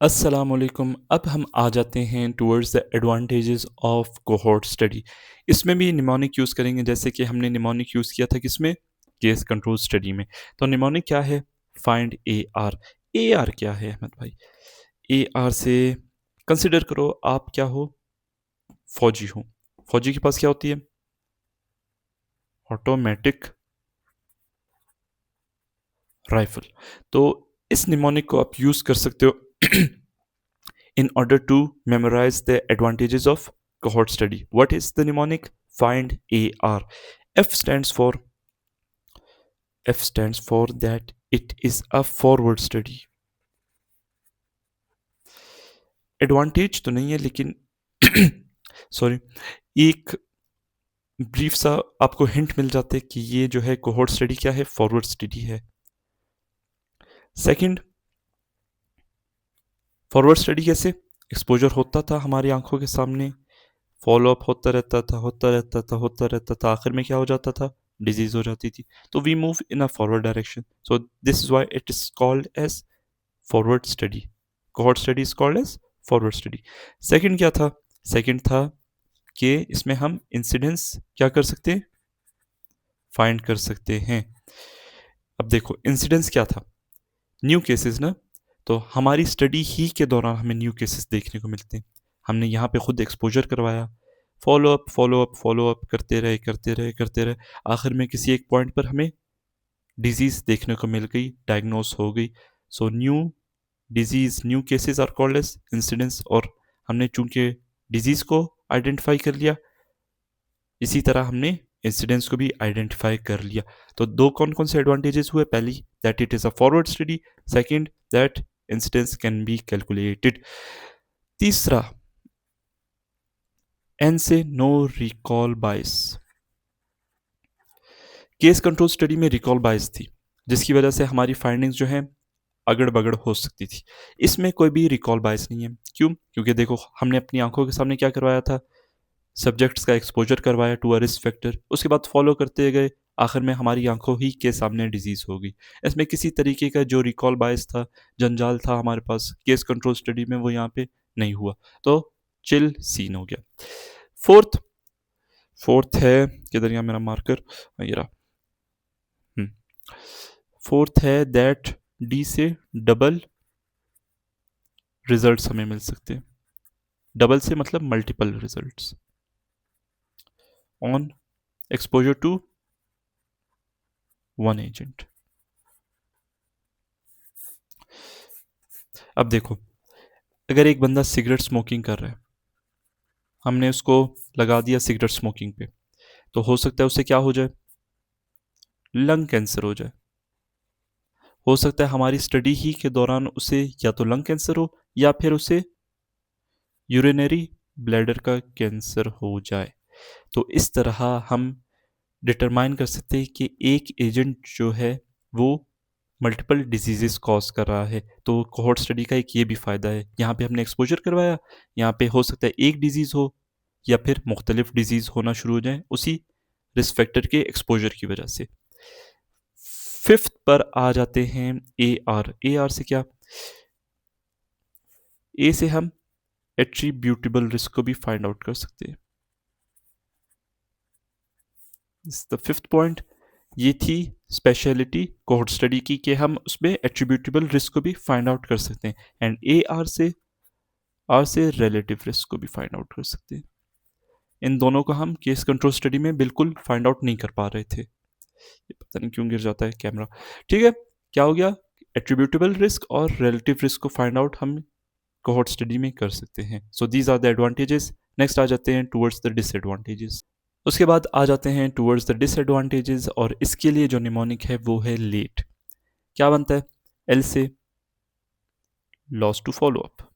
अस्सलामुअलैकुम। अब हम आ जाते हैं towards the advantages of cohort study. इसमें भी निमोनिक यूज़ करेंगे, जैसे कि हमने निमोनिक यूज़ किया था किसमें, केस कंट्रोल स्टडी में। तो निमोनिक क्या है, find A R. A R क्या है अहमद भाई? ए आर से कंसिडर करो आप क्या हो, फौजी हो। फौजी के पास क्या होती है, ऑटोमेटिक राइफल। तो इस निमोनिक को आप यूज़ कर सकते हो in order to memorize the advantages of cohort study. What is the mnemonic? Find AR. F stands for F stands for that it is a forward study. Advantage तो नहीं है लेकिन सॉरी, एक ब्रीफ सा आपको हिंट मिल जाता है कि ये जो है कोहॉर्ट स्टडी क्या है, फॉरवर्ड स्टडी है। सेकंड, फॉरवर्ड स्टडी कैसे, एक्सपोजर होता था हमारी आंखों के सामने, फॉलो अप होता रहता था, होता रहता था, होता रहता था, आखिर में क्या हो जाता था, डिजीज हो जाती थी। तो we move in a forward direction, so this is why it is called as forward study. Cohort study is called as forward study. Second क्या था, सेकंड था कि इसमें हम इंसिडेंस क्या कर सकते हैं, फाइंड कर सकते हैं। अब देखो इंसिडेंस क्या था, न्यू केसेस ना। तो हमारी स्टडी ही के दौरान हमें न्यू केसेस देखने को मिलते हैं। हमने यहाँ पे खुद एक्सपोजर करवाया, follow up follow up follow up करते रहे करते रहे करते रहे, आखिर में किसी एक पॉइंट पर हमें डिजीज़ देखने को मिल गई, डायग्नोस हो गई। So new disease, new cases are called as incidents. और हमने चूंकि डिजीज़ को आइडेंटिफाई कर लिया, इसी तरह हमने इंसिडेंट्स को भी आइडेंटिफाई कर लिया। तो दो कौन कौन से एडवांटेजेस हुए, पहली that it is a forward study, second that incidents can be calculated. तीसरा, एन से नो रिकॉल बायस। केस कंट्रोल स्टडी में रिकॉल बायस थी, जिसकी वजह से हमारी फाइंडिंग्स जो हैं अगड़ बगड़ हो सकती थी। इसमें कोई भी रिकॉल बायस नहीं है। क्यों? क्योंकि देखो हमने अपनी आंखों के सामने क्या करवाया था, सब्जेक्ट्स का एक्सपोजर करवाया टू अ रिस्क फैक्टर, उसके बाद फॉलो करते गए, आखिर में हमारी आंखों ही के सामने डिजीज़ हो गई। इसमें किसी तरीके का जो रिकॉल बायस था, जंजाल था हमारे पास केस कंट्रोल स्टडी में, वो यहाँ पे नहीं हुआ। तो चिल सीन हो गया। फोर्थ, फोर्थ है, किधर गया मेरा मार्कर, ये रहा। फोर्थ है दैट डी से डबल रिजल्ट्स हमें मिल सकते हैं। डबल से मतलब multiple results on exposure to one agent. अब देखो, अगर एक बंदा सिगरेट स्मोकिंग कर रहा है, हमने उसको लगा दिया सिगरेट स्मोकिंग पे, तो हो सकता है उसे क्या हो जाए, लंग कैंसर हो जाए। हो सकता है हमारी स्टडी ही के दौरान उसे या तो लंग कैंसर हो या फिर उसे यूरिनरी ब्लैडर का कैंसर हो जाए। तो इस तरह हम डिटरमाइन कर सकते हैं कि एक एजेंट जो है वो मल्टीपल डिजीजेस कॉज कर रहा है। तो कोहॉर्ट स्टडी का एक ये भी फ़ायदा है, यहाँ पे हमने एक्सपोजर करवाया, यहाँ पे हो सकता है एक डिजीज़ हो या फिर मुख्तलिफ डिजीज़ होना शुरू हो जाए उसी रिस्क फैक्टर के एक्सपोजर की वजह से। फिफ्थ पर आ जाते हैं ए आर। ए आर से क्या, ए से हम एट्रीब्यूटेबल रिस्क को भी फाइंड आउट कर सकते हैं। द फिफ्थ पॉइंट, ये थी स्पेशलिटी कोहॉर्ट स्टडी की कि हम उसमें एट्रीब्यूटेबल रिस्क को भी फाइंड आउट कर सकते हैं। एंड ए आर से रिलेटिव रिस्क को भी फाइंड आउट कर सकते हैं। इन दोनों को हम केस कंट्रोल स्टडी में बिल्कुल फाइंड आउट नहीं कर पा रहे थे। ये पता नहीं क्यों गिर जाता है कैमरा। ठीक है, क्या हो गया, एट्रीब्यूटेबल रिस्क और रिलेटिव रिस्क को फाइंड आउट हम कोहॉर्ट स्टडी में कर सकते हैं। So these are the advantages. Next आ जाते हैं टूवर्ड्स द डिसएडवांटेजेस। उसके बाद आ जाते हैं टूवर्ड्स द डिसएडवांटेजेस, और इसके लिए जो निमोनिक है वो है लेट। क्या बनता है, एल से लॉस टू फॉलो अप।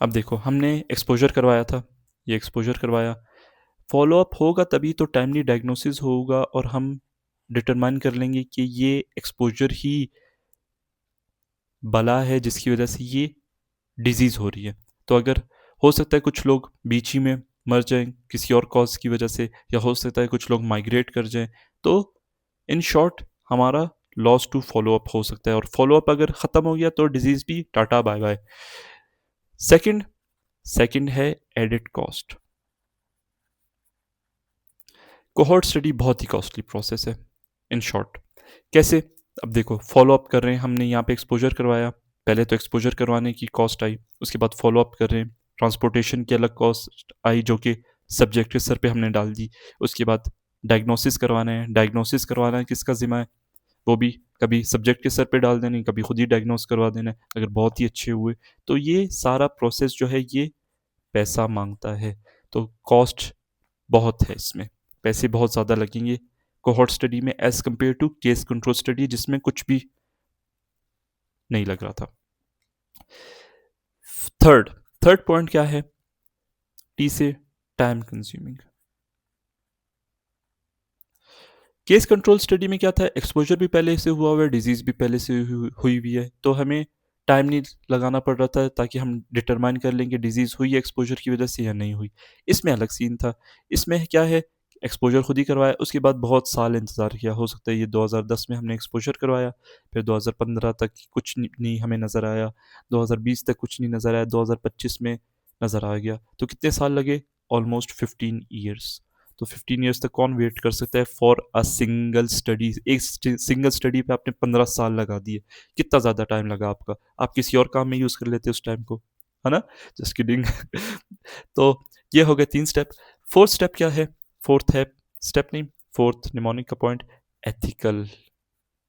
अब देखो हमने एक्सपोजर करवाया था, ये एक्सपोजर करवाया, फॉलो अप होगा तभी तो टाइमली डायग्नोसिस होगा और हम डिटरमाइन कर लेंगे कि ये एक्सपोजर ही बला है जिसकी वजह से ये डिजीज़ हो रही है। तो अगर हो सकता है कुछ लोग बीच ही में मर जाएं किसी और कॉज की वजह से, या हो सकता है कुछ लोग माइग्रेट कर जाएं। तो इन शॉर्ट हमारा लॉस टू फॉलो अप हो सकता है, और फॉलो अप अगर ख़त्म हो गया तो डिजीज़ भी tata bye bye. Second second है एडिट कॉस्ट। कोहॉर्ट स्टडी बहुत ही कॉस्टली प्रोसेस है। इन शॉर्ट कैसे? अब देखो, फॉलो अप कर रहे हैं, हमने यहाँ पे एक्सपोजर करवाया, पहले तो एक्सपोजर करवाने की कॉस्ट आई, उसके बाद फॉलो अप कर रहे हैं, ट्रांसपोर्टेशन की अलग कॉस्ट आई जो कि सब्जेक्ट के सर पे हमने डाल दी। उसके बाद डायग्नोसिस करवाना है, डायग्नोसिस करवाना है किसका ज़िम्मा है? वो भी कभी सब्जेक्ट के सर पे डाल देना, कभी खुद ही डायग्नोस करवा देना है अगर बहुत ही अच्छे हुए। तो ये सारा प्रोसेस जो है ये पैसा मांगता है, तो कॉस्ट बहुत है इसमें, पैसे बहुत ज़्यादा लगेंगे कोहॉर्ट स्टडी में as compare to case control study जिसमें कुछ भी नहीं लग रहा था। थर्ड थर्ड पॉइंट क्या है? टी से time consuming. Case control study में क्या था? एक्सपोजर भी पहले से हुआ हुआ है, डिजीज़ भी पहले से हुई हुई है, तो हमें टाइम नहीं लगाना पड़ रहा था ताकि हम डिटरमाइन कर लें कि डिजीज़ हुई है एक्सपोजर की वजह से या नहीं हुई। इसमें अलग सीन था। इसमें क्या है, एक्सपोजर खुद ही करवाया, उसके बाद बहुत साल इंतज़ार किया। हो सकता है ये 2010 में हमने एक्सपोजर करवाया, फिर 2015 तक कुछ नहीं हमें नज़र आया, 2020 तक कुछ नहीं नज़र आया, 2025 में नज़र आ गया। तो कितने साल लगे? Almost 15 years. तो 15 ईयर्स तक कौन वेट कर सकता है फॉर अ सिंगल स्टडी? एक सिंगल स्टडी पे आपने 15 साल लगा दिए, कितना ज़्यादा टाइम लगा आपका? आप किसी और काम में यूज़ कर लेते उस टाइम को, है ना? Just kidding. तो ये हो गए 3 स्टेप। फोर्थ स्टेप क्या है? फोर्थ है, स्टेप नहीं, फोर्थ निमोनिक का पॉइंट, एथिकल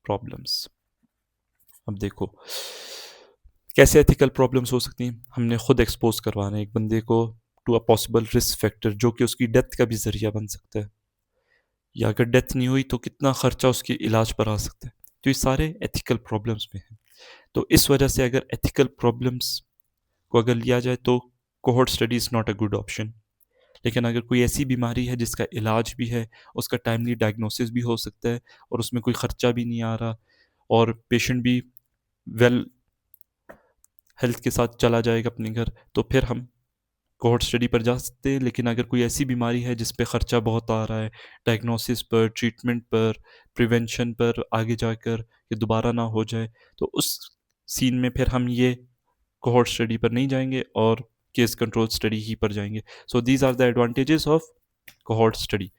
प्रॉब्लम्स। अब देखो कैसे एथिकल प्रॉब्लम्स हो सकती हैं। हमने खुद एक्सपोज करवाना है एक बंदे को to a possible risk factor जो कि उसकी डेथ का भी जरिया बन सकता है, या अगर डेथ नहीं हुई तो कितना खर्चा उसके इलाज पर आ सकता है। तो ये सारे एथिकल प्रॉब्लम्स में हैं। तो इस वजह से अगर एथिकल प्रॉब्लम्स को अगर लिया जाए तो cohort study is not a good option. लेकिन अगर कोई ऐसी बीमारी है जिसका इलाज भी है, उसका टाइमली डायग्नोसिस भी हो सकता है, और उसमें कोई खर्चा भी नहीं आ रहा, और पेशेंट भी वेल हेल्थ के साथ चला जाएगा अपने घर, तो फिर हम कोहॉर्ट स्टडी पर जा सकते हैं। लेकिन अगर कोई ऐसी बीमारी है जिस पे खर्चा बहुत आ रहा है, डायग्नोसिस पर, ट्रीटमेंट पर, प्रिवेंशन पर, आगे जाकर ये दोबारा ना हो जाए, तो उस सीन में फिर हम ये कोहॉर्ट स्टडी पर नहीं जाएंगे और केस कंट्रोल स्टडी ही पर जाएंगे। So these are the advantages of cohort study.